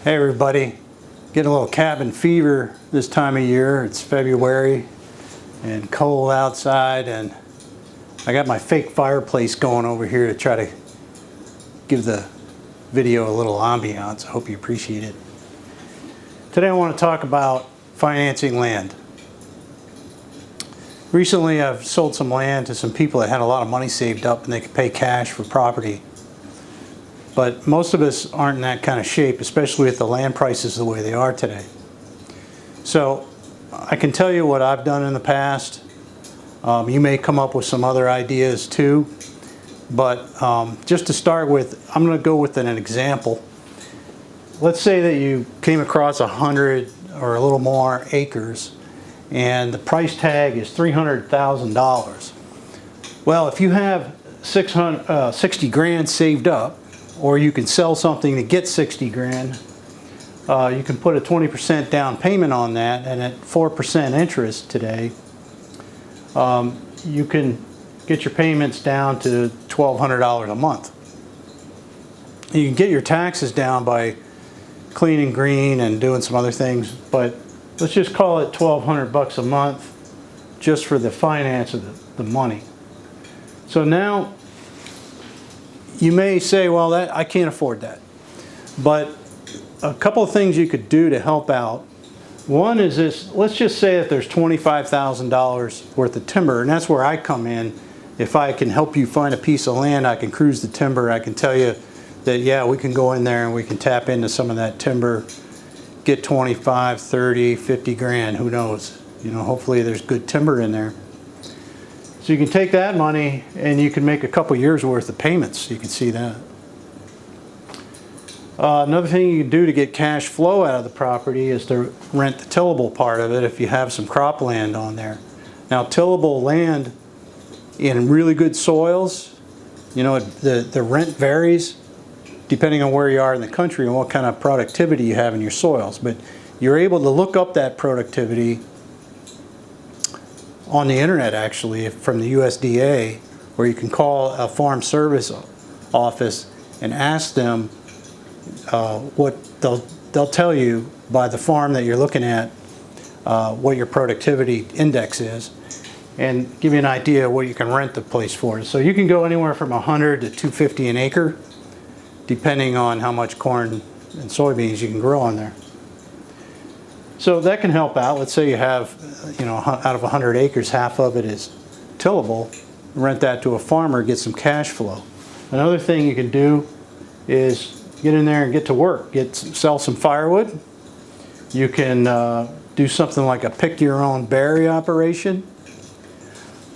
Hey everybody, getting a little cabin fever this time of year. It's February and cold outside, and I got my fake fireplace going over here to try to give the video a little ambiance. I hope you appreciate it. Today I want to talk about financing land. Recently I've sold some land to some people that had a lot of money saved up and they could pay cash for property. But most of us aren't in that kind of shape, especially with the land prices the way they are today. So I can tell you what I've done in the past. You may come up with some other ideas too. But just to start with, I'm going to go with an example. Let's say that you came across 100 or a little more acres and the price tag is $300,000. Well, if you have 60 grand saved up, or you can sell something to get 60 grand, you can put a 20% down payment on that, and at 4% interest today, you can get your payments down to $1,200 a month. You can get your taxes down by cleaning green and doing some other things, but let's just call it $1,200 a month just for the finance of the money. So now you may say, well, I can't afford that. But a couple of things you could do to help out. One is this: let's just say that there's $25,000 worth of timber, and that's where I come in. If I can help you find a piece of land, I can cruise the timber. I can tell you that, yeah, we can go in there and we can tap into some of that timber, get 25, 30, 50 grand, who knows? You know, hopefully there's good timber in there. So you can take that money and you can make a couple years worth of payments. You can see that. Another thing you can do to get cash flow out of the property is to rent the tillable part of it if you have some cropland on there. Now, tillable land in really good soils, you know, the rent varies depending on where you are in the country and what kind of productivity you have in your soils. But you're able to look up that productivity on the internet, actually, from the USDA, or you can call a farm service office and ask them what they'll tell you by the farm that you're looking at, what your productivity index is, and give you an idea of what you can rent the place for. So you can go anywhere from 100 to 250 an acre, depending on how much corn and soybeans you can grow on there. So that can help out. Let's say you have, you know, out of 100 acres, half of it is tillable. Rent that to a farmer, get some cash flow. Another thing you can do is get in there and get to work. Sell some firewood. You can do something like a pick your own berry operation.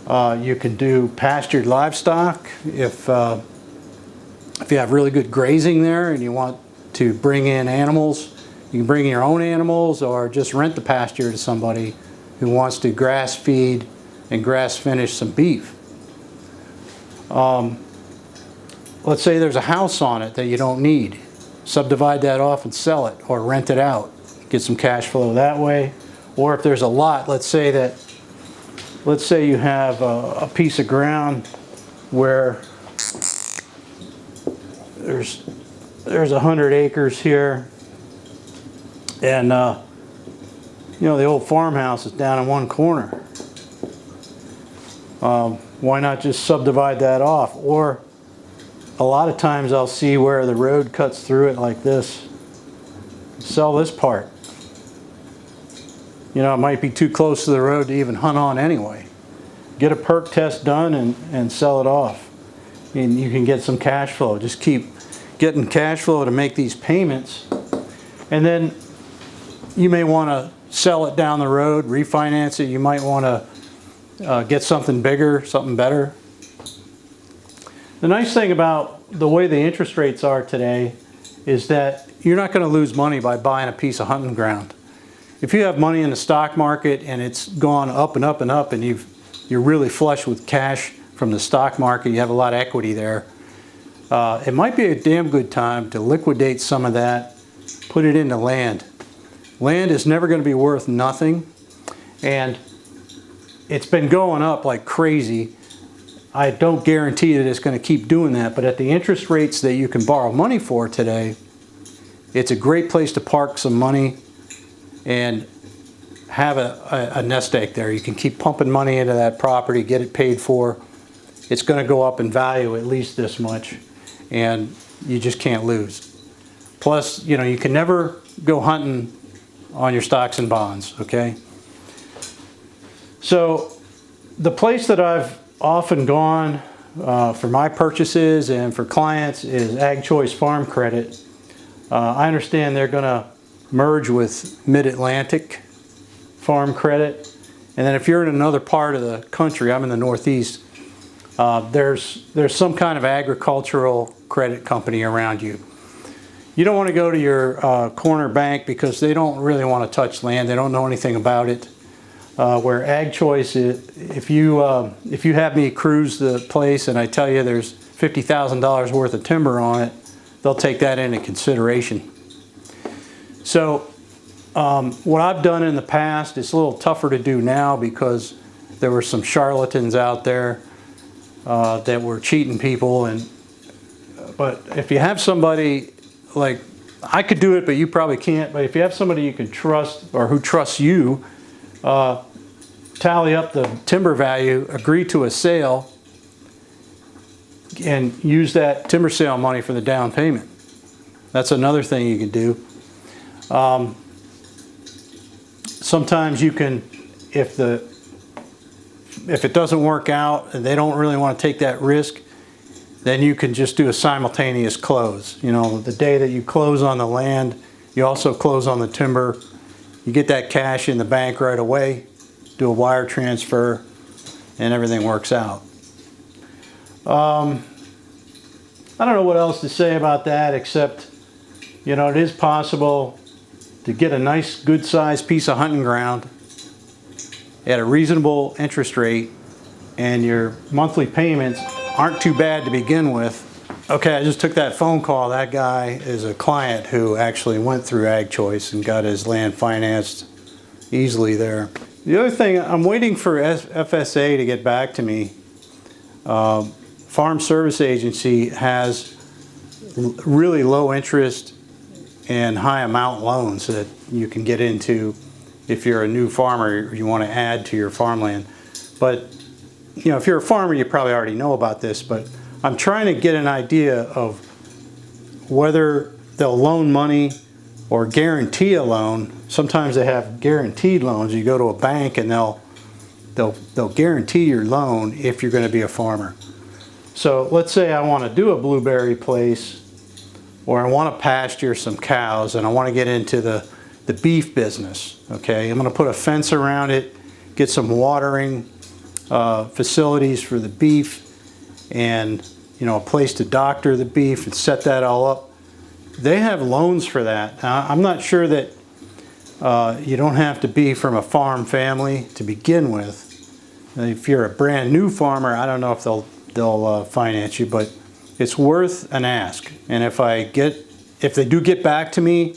You can do pastured livestock if you have really good grazing there and you want to bring in animals. You can bring your own animals or just rent the pasture to somebody who wants to grass feed and grass finish some beef. Let's say there's a house on it that you don't need. Subdivide that off and sell it, or rent it out. Get some cash flow that way. Or if there's a lot, let's say you have a piece of ground where there's 100 acres here. And, you know, the old farmhouse is down in one corner. Why not just subdivide that off? Or a lot of times I'll see where the road cuts through it like this. Sell this part. You know, it might be too close to the road to even hunt on anyway. Get a perk test done and sell it off. And you can get some cash flow. Just keep getting cash flow to make these payments. And then you may want to sell it down the road, refinance it. You might want to get something bigger, something better. The nice thing about the way the interest rates are today is that you're not going to lose money by buying a piece of hunting ground. If you have money in the stock market and it's gone up and up and up, and you're really flush with cash from the stock market, you have a lot of equity there, it might be a damn good time to liquidate some of that, put it into land. Land is never going to be worth nothing, and it's been going up like crazy. I don't guarantee that it's going to keep doing that, but at the interest rates that you can borrow money for today, It's a great place to park some money and have a nest egg there. You can keep pumping money into that property, get it paid for. It's going to go up in value at least this much, and you just can't lose. Plus, you know, you can never go hunting on your stocks and bonds, okay? So the place that I've often gone for my purchases and for clients is Ag Choice Farm Credit. I understand they're going to merge with Mid-Atlantic Farm Credit. And then if you're in another part of the country, I'm in the Northeast, there's some kind of agricultural credit company around you. You don't want to go to your corner bank because they don't really want to touch land. They don't know anything about it. Where Ag Choice, if you have me cruise the place and I tell you there's $50,000 worth of timber on it, they'll take that into consideration. So what I've done in the past, it's a little tougher to do now because there were some charlatans out there that were cheating people. But if you have somebody, like I could do it, but you probably can't. But if you have somebody you can trust or who trusts you, tally up the timber value, agree to a sale, and use that timber sale money for the down payment. That's another thing you can do. Sometimes you can, if it doesn't work out and they don't really want to take that risk, then you can just do a simultaneous close. You know, the day that you close on the land, you also close on the timber. You get that cash in the bank right away, do a wire transfer, and everything works out. I don't know what else to say about that except, you know, it is possible to get a nice, good-sized piece of hunting ground at a reasonable interest rate, and your monthly payments aren't too bad to begin with. Okay, I just took that phone call. That guy is a client who actually went through Ag Choice and got his land financed easily there. The other thing, I'm waiting for FSA to get back to me. Farm Service Agency has really low interest and high amount loans that you can get into if you're a new farmer or you want to add to your farmland. But you know, if you're a farmer, you probably already know about this, but I'm trying to get an idea of whether they'll loan money or guarantee a loan. Sometimes they have guaranteed loans. You go to a bank and they'll guarantee your loan if you're going to be a farmer. So let's say I want to do a blueberry place, or I want to pasture some cows and I want to get into the beef business. Okay, I'm going to put a fence around it, get some watering facilities for the beef, and you know, a place to doctor the beef and set that all up. They have loans for that. Now, I'm not sure that you don't have to be from a farm family to begin with. If you're a brand new farmer, I don't know if they'll finance you, but it's worth an ask. And if they do get back to me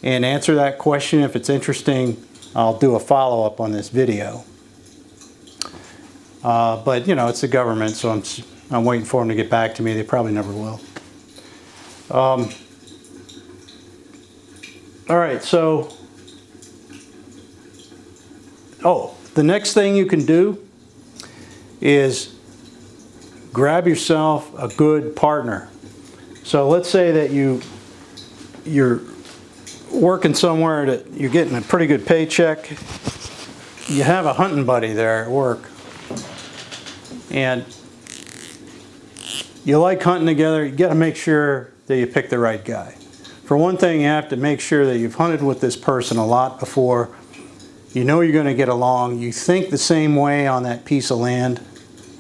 and answer that question, if it's interesting, I'll do a follow-up on this video. But you know, it's the government, so I'm waiting for them to get back to me. They probably never will. All right, so the next thing you can do is grab yourself a good partner. So let's say that you're working somewhere that you're getting a pretty good paycheck. You have a hunting buddy there at work, and you like hunting together. You got to make sure that you pick the right guy. For one thing, you have to make sure that you've hunted with this person a lot before. You know you're going to get along. You think the same way on that piece of land,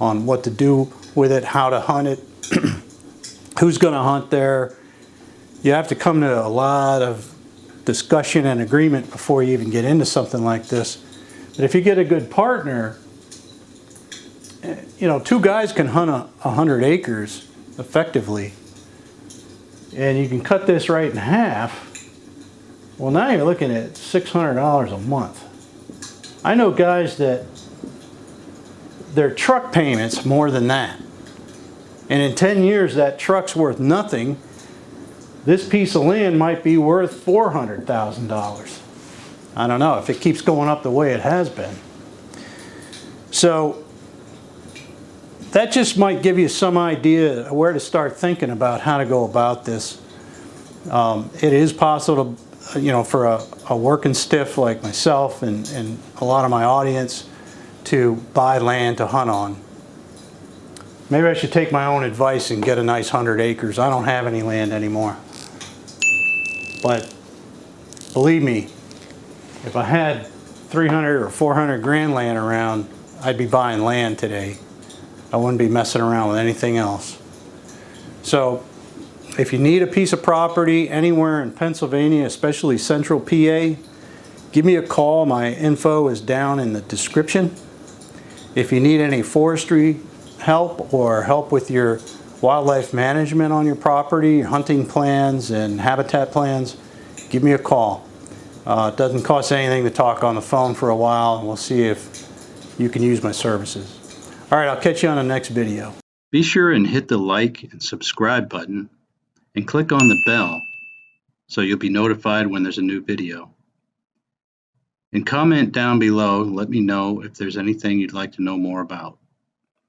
on what to do with it, how to hunt it, who's going to hunt there. You have to come to a lot of discussion and agreement before you even get into something like this. But if you get a good partner, you know, two guys can hunt 100 acres effectively, and you can cut this right in half. Well, now you're looking at $600 a month. I know guys that their truck payment's more than that. And in 10 years, that truck's worth nothing. this piece of land might be worth $400,000. I don't know if it keeps going up the way it has been. So that just might give you some idea where to start thinking about how to go about this. It is possible to, you know, for a working stiff like myself and a lot of my audience to buy land to hunt on. Maybe I should take my own advice and get a nice 100 acres. I don't have any land anymore. But believe me, if I had 300 or 400 grand laying around, I'd be buying land today. I wouldn't be messing around with anything else. So if you need a piece of property anywhere in Pennsylvania, especially central PA, give me a call. My info is down in the description. If you need any forestry help or help with your wildlife management on your property, hunting plans and habitat plans, give me a call. It doesn't cost anything to talk on the phone for a while, and we'll see if you can use my services. All right, I'll catch you on the next video. Be sure and hit the like and subscribe button and click on the bell so you'll be notified when there's a new video. And comment down below and let me know if there's anything you'd like to know more about.